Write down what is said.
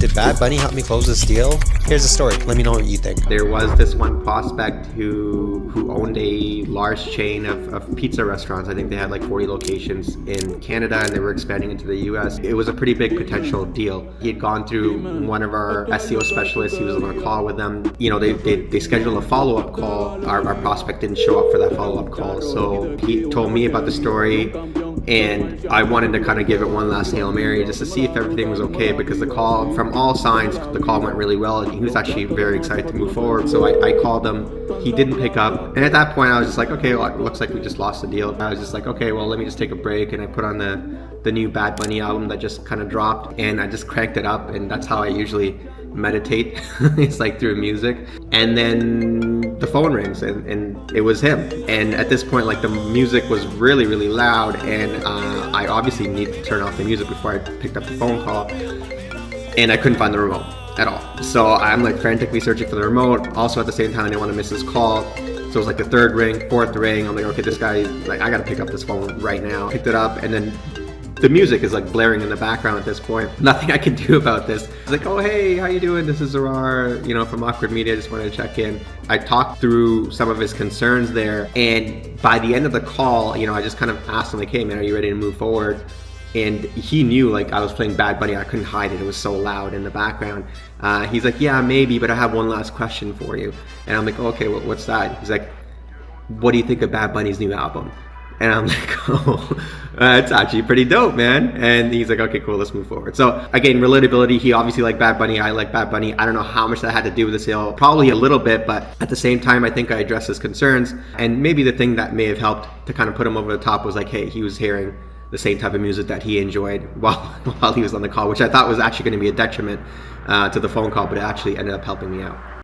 Did Bad Bunny help me close this deal? Here's the story. Let me know what you think. There was this one prospect who owned a large chain of pizza restaurants. I think they had like 40 locations in Canada and they were expanding into the US. It was a pretty big potential deal. He had gone through one of our SEO specialists. He was on a call with them. You know, they scheduled a follow-up call. Our prospect didn't show up for that follow-up call. So he told me about the story, and I wanted to kind of give it one last Hail Mary just to see if everything was okay, because the call, from all signs, the call went really well and he was actually very excited to move forward. So I called him, he didn't pick up, and at that point I was just like, okay, well, it looks like we just lost the deal. I was just like, okay, well, let me just take a break, and I put on the new Bad Bunny album that just kind of dropped, and I just cranked it up, and that's how I usually meditate. It's like through music. And then the phone rings, and it was him. And at this point, like, the music was really, really loud, and I obviously needed to turn off the music before I picked up the phone call, and I couldn't find the remote at all. So I'm like frantically searching for the remote. Also at the same time, I didn't want to miss his call. So it was like the third ring, fourth ring. I'm like, okay, this guy, like, I gotta pick up this phone right now. Picked it up, and then the music is like blaring in the background at this point. Nothing I can do about this. It's like, oh, hey, how you doing? This is Zarar, from Awkward Media. Just wanted to check in. I talked through some of his concerns there, and by the end of the call, I just kind of asked him, like, hey man, are you ready to move forward? And he knew, like, I was playing Bad Bunny. I couldn't hide it. It was so loud in the background. He's like, yeah, maybe, but I have one last question for you. And I'm like, okay, what's that? He's like, what do you think of Bad Bunny's new album? And I'm like, oh, it's actually pretty dope, man. And he's like, okay, cool, let's move forward. So again, relatability. He obviously liked Bad Bunny. I like Bad Bunny. I don't know how much that had to do with the sale. Probably a little bit, but at the same time, I think I addressed his concerns. And maybe the thing that may have helped to kind of put him over the top was like, hey, he was hearing the same type of music that he enjoyed while he was on the call, which I thought was actually going to be a detriment to the phone call, but it actually ended up helping me out.